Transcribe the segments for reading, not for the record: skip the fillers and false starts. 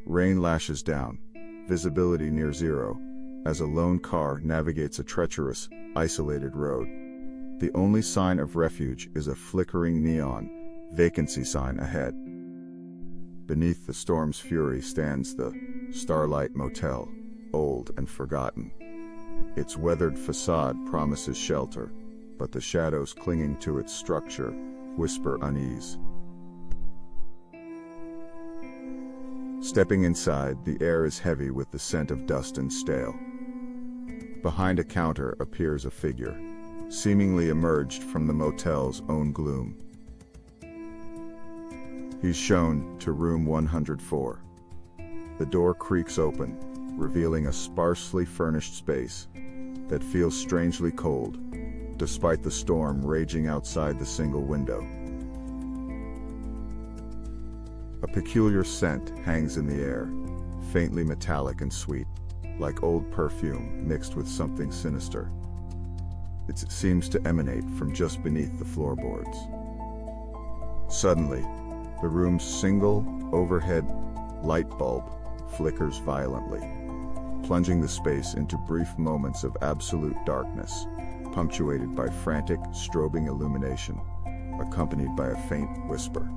Rain lashes down, visibility near zero, as a lone car navigates a treacherous, isolated road. The only sign of refuge is a flickering neon vacancy sign ahead. Beneath the storm's fury stands the Starlight Motel, old and forgotten. Its weathered facade promises shelter, but the shadows clinging to its structure whisper unease. Stepping inside, the air is heavy with the scent of dust and stale. Behind a counter appears a figure, seemingly emerged from the motel's own gloom. He's shown to room 104. The door creaks open, revealing a sparsely furnished space that feels strangely cold, despite the storm raging outside the single window. A peculiar scent hangs in the air, faintly metallic and sweet, like old perfume mixed with something sinister. It seems to emanate from just beneath the floorboards. Suddenly, the room's single, overhead light bulb flickers violently, plunging the space into brief moments of absolute darkness, punctuated by frantic, strobing illumination, accompanied by a faint whisper.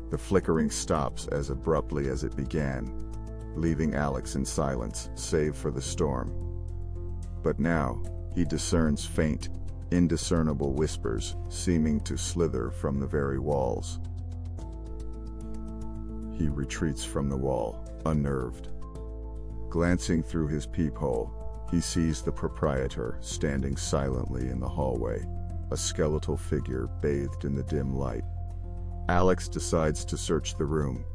The flickering stops as abruptly as it began, leaving Alex in silence, save for the storm. But now, he discerns faint, indiscernible whispers seeming to slither from the very walls. He retreats from the wall, unnerved. Glancing through his peephole, he sees the proprietor standing silently in the hallway, a skeletal figure bathed in the dim light. Alex decides to search the room.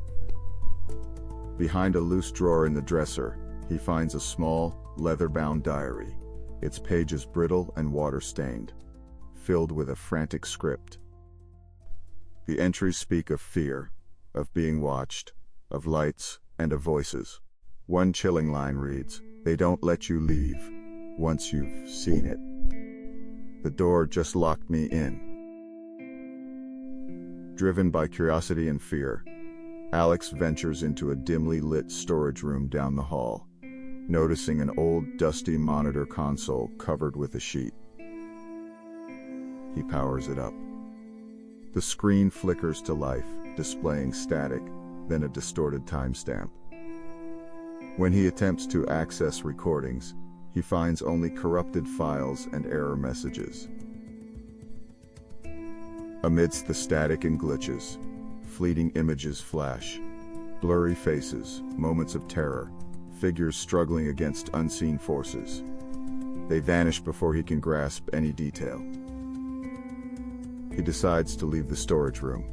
Behind a loose drawer in the dresser, he finds a small, leather-bound diary, its pages brittle and water-stained, filled with a frantic script. The entries speak of fear, of being watched, of lights, and of voices. One chilling line reads, "They don't let you leave once you've seen it. The door just locked me in." Driven by curiosity and fear, Alex ventures into a dimly lit storage room down the hall, noticing an old, dusty monitor console covered with a sheet. He powers it up. The screen flickers to life, displaying static, then a distorted timestamp. When he attempts to access recordings, he finds only corrupted files and error messages. Amidst the static and glitches, fleeting images flash, blurry faces, moments of terror, figures struggling against unseen forces. They vanish before he can grasp any detail. He decides to leave the storage room.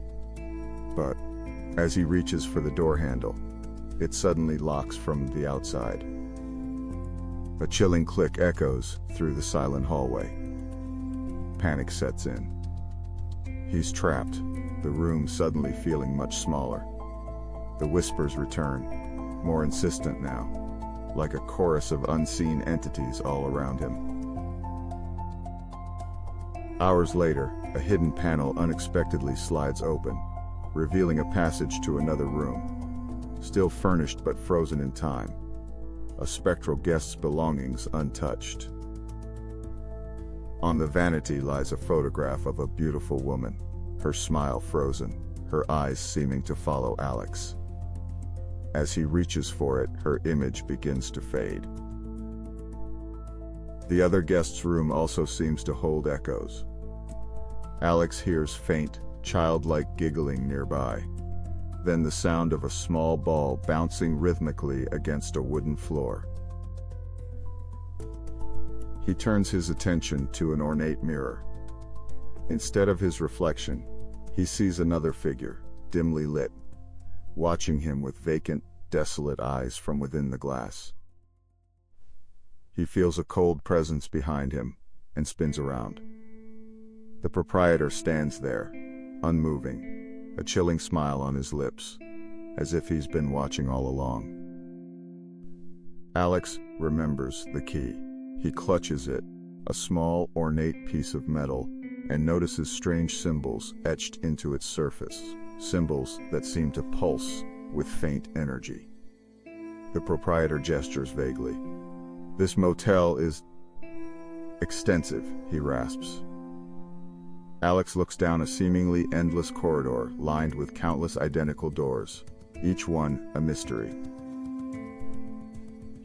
But, as he reaches for the door handle, it suddenly locks from the outside. A chilling click echoes through the silent hallway. Panic sets in. He's trapped, the room suddenly feeling much smaller. The whispers return, more insistent now, like a chorus of unseen entities all around him. Hours later, a hidden panel unexpectedly slides open, revealing a passage to another room, still furnished but frozen in time, a spectral guest's belongings untouched. On the vanity lies a photograph of a beautiful woman, her smile frozen, her eyes seeming to follow Alex. As he reaches for it, her image begins to fade. The other guest's room also seems to hold echoes. Alex hears faint, childlike giggling nearby, then the sound of a small ball bouncing rhythmically against a wooden floor. He turns his attention to an ornate mirror. Instead of his reflection, he sees another figure, dimly lit, watching him with vacant, desolate eyes from within the glass. He feels a cold presence behind him, and spins around. The proprietor stands there, unmoving, a chilling smile on his lips, as if he's been watching all along. Alex remembers the key. He clutches it, a small, ornate piece of metal, and notices strange symbols etched into its surface. symbols that seem to pulse with faint energy. The proprietor gestures vaguely. "This motel is extensive," he rasps. Alex looks down a seemingly endless corridor lined with countless identical doors, each one a mystery.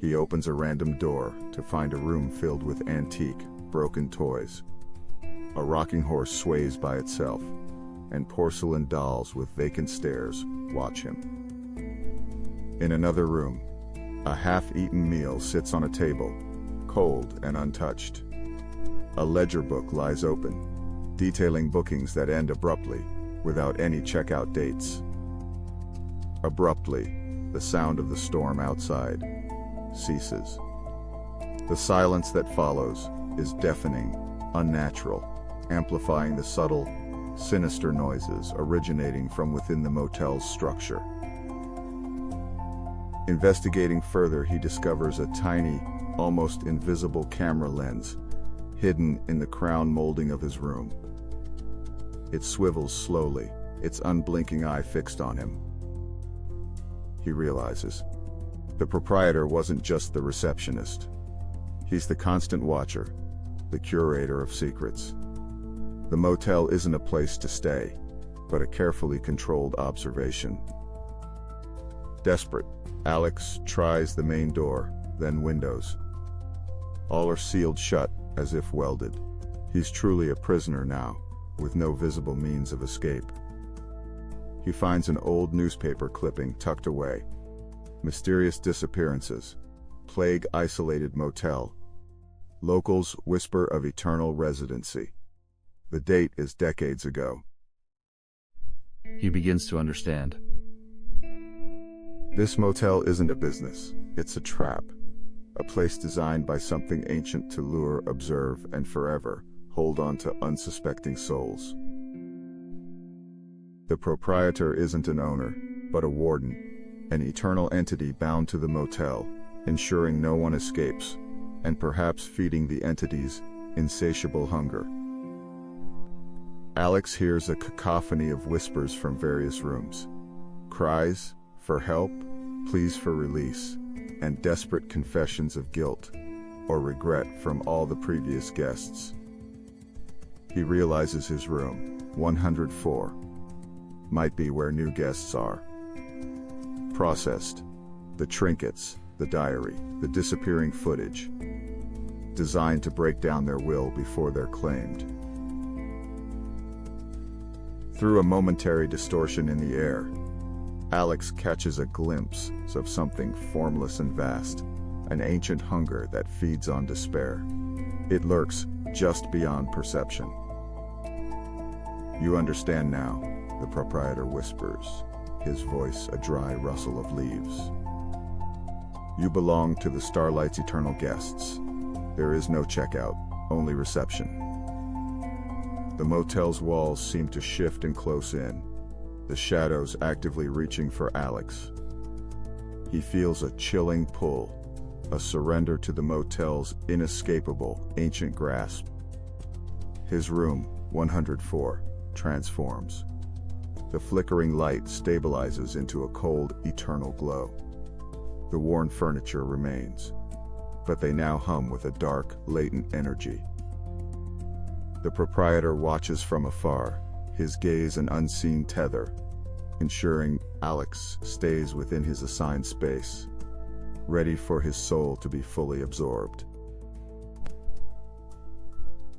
He opens a random door to find a room filled with antique, broken toys. A rocking horse sways by itself, and porcelain dolls with vacant stares watch him. In another room, a half-eaten meal sits on a table, cold and untouched. A ledger book lies open, detailing bookings that end abruptly, without any checkout dates. Abruptly, the sound of the storm outside ceases. The silence that follows is deafening, unnatural, amplifying the subtle, sinister noises originating from within the motel's structure. Investigating further, he discovers a tiny, almost invisible camera lens hidden in the crown molding of his room. It swivels slowly, its unblinking eye fixed on him. He realizes the proprietor wasn't just the receptionist. He's the constant watcher, the curator of secrets. The motel isn't a place to stay, but a carefully controlled observation. Desperate, Alex tries the main door, then windows. All are sealed shut, as if welded. He's truly a prisoner now, with no visible means of escape. He finds an old newspaper clipping tucked away. Mysterious disappearances. Plague-isolated motel. Locals whisper of eternal residency. The date is decades ago. He begins to understand. This motel isn't a business, it's a trap. A place designed by something ancient to lure, observe, and forever hold on to unsuspecting souls. The proprietor isn't an owner, but a warden, an eternal entity bound to the motel, ensuring no one escapes, and perhaps feeding the entity's insatiable hunger. Alex hears a cacophony of whispers from various rooms. Cries for help, pleas for release, and desperate confessions of guilt or regret from all the previous guests. He realizes his room, 104, might be where new guests are. Processed, the trinkets, the diary, the disappearing footage, designed to break down their will before they're claimed. Through a momentary distortion in the air, Alex catches a glimpse of something formless and vast, an ancient hunger that feeds on despair. It lurks just beyond perception. "You understand now," the proprietor whispers, his voice a dry rustle of leaves. "You belong to the Starlight's eternal guests. There is no checkout, only reception." The motel's walls seem to shift and close in, the shadows actively reaching for Alex. He feels a chilling pull, a surrender to the motel's inescapable, ancient grasp. His room, 104, transforms. The flickering light stabilizes into a cold, eternal glow. The worn furniture remains, but they now hum with a dark, latent energy. The proprietor watches from afar, his gaze an unseen tether, ensuring Alex stays within his assigned space, ready for his soul to be fully absorbed.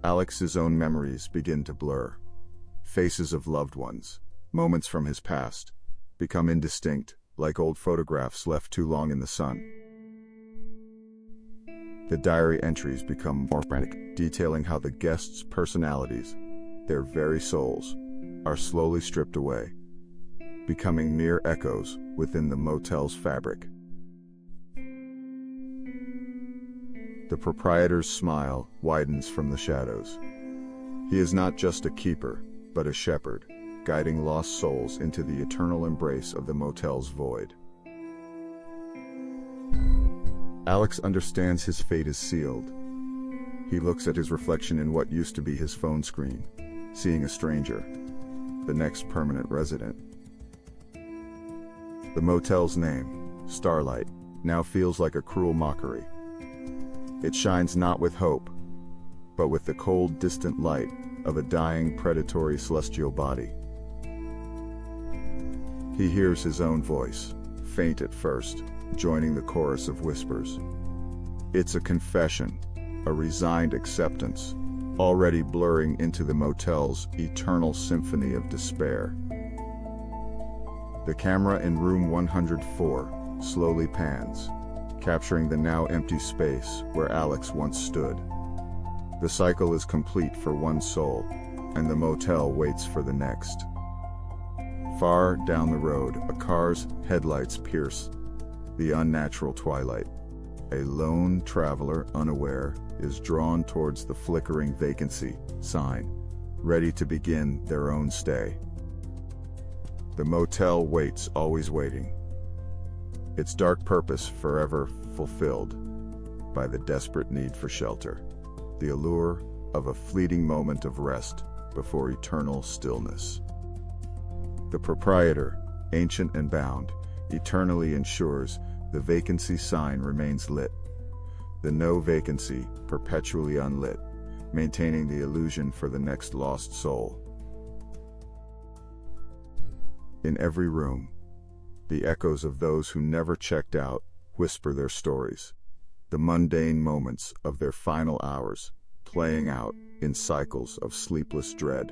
Alex's own memories begin to blur. Faces of loved ones, moments from his past, become indistinct, like old photographs left too long in the sun. The diary entries become more frantic, detailing how the guests' personalities, their very souls, are slowly stripped away, becoming mere echoes within the motel's fabric. The proprietor's smile widens from the shadows. He is not just a keeper, but a shepherd, guiding lost souls into the eternal embrace of the motel's void. Alex understands his fate is sealed. He looks at his reflection in what used to be his phone screen, seeing a stranger, the next permanent resident. The motel's name, Starlight, now feels like a cruel mockery. It shines not with hope, but with the cold, distant light of a dying, predatory celestial body. He hears his own voice, faint at first, joining the chorus of whispers. It's a confession, a resigned acceptance, already blurring into the motel's eternal symphony of despair. The camera in room 104 slowly pans, capturing the now empty space where Alex once stood. The cycle is complete for one soul, and the motel waits for the next. Far down the road, a car's headlights pierce the unnatural twilight. A lone traveler, unaware, is drawn towards the flickering vacancy sign, ready to begin their own stay. The motel waits, always waiting, its dark purpose forever fulfilled by the desperate need for shelter, the allure of a fleeting moment of rest before eternal stillness. The proprietor, ancient and bound, eternally ensures the vacancy sign remains lit, the no vacancy perpetually unlit, maintaining the illusion for the next lost soul. In every room, the echoes of those who never checked out whisper their stories, the mundane moments of their final hours playing out in cycles of sleepless dread.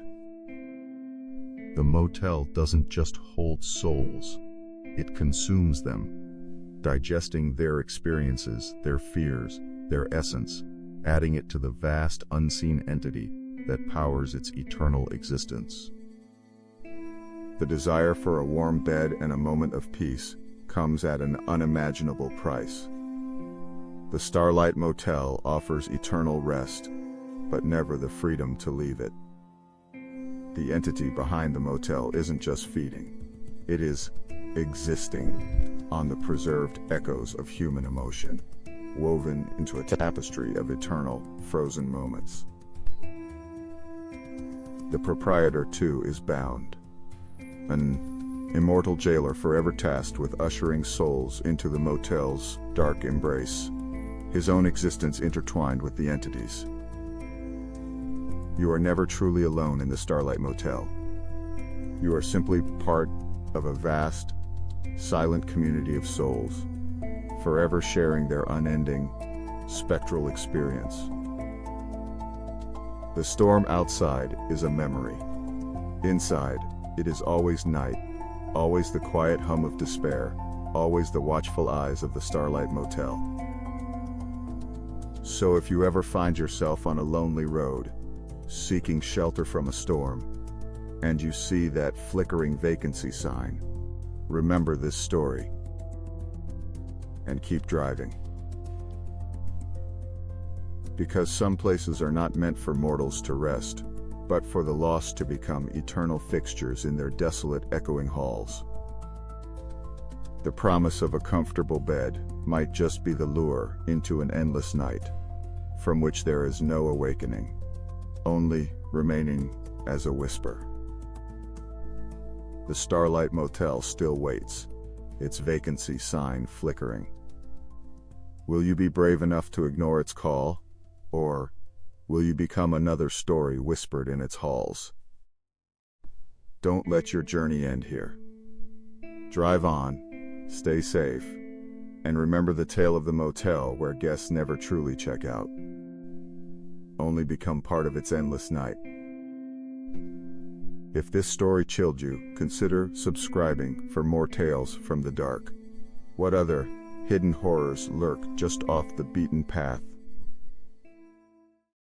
The motel doesn't just hold souls, it consumes them, digesting their experiences, their fears, their essence, adding it to the vast unseen entity that powers its eternal existence. The desire for a warm bed and a moment of peace comes at an unimaginable price. The Starlight Motel offers eternal rest, but never the freedom to leave it. The entity behind the motel isn't just feeding, it is existing on the preserved echoes of human emotion, woven into a tapestry of eternal, frozen moments. The proprietor, too, is bound, an immortal jailer forever tasked with ushering souls into the motel's dark embrace, his own existence intertwined with the entity's. You are never truly alone in the Starlight Motel. You are simply part of a vast, silent community of souls, forever sharing their unending, spectral experience. The storm outside is a memory. Inside, it is always night, always the quiet hum of despair, always the watchful eyes of the Starlight Motel. So if you ever find yourself on a lonely road, seeking shelter from a storm, and you see that flickering vacancy sign, remember this story and keep driving. Because some places are not meant for mortals to rest, but for the lost to become eternal fixtures in their desolate, echoing halls. The promise of a comfortable bed might just be the lure into an endless night, from which there is no awakening, only remaining as a whisper. The Starlight Motel still waits, its vacancy sign flickering. Will you be brave enough to ignore its call, or will you become another story whispered in its halls? Don't let your journey end here. Drive on, stay safe, and remember the tale of the motel where guests never truly check out, only become part of its endless night. If this story chilled you, consider subscribing for more tales from the dark. What other hidden horrors lurk just off the beaten path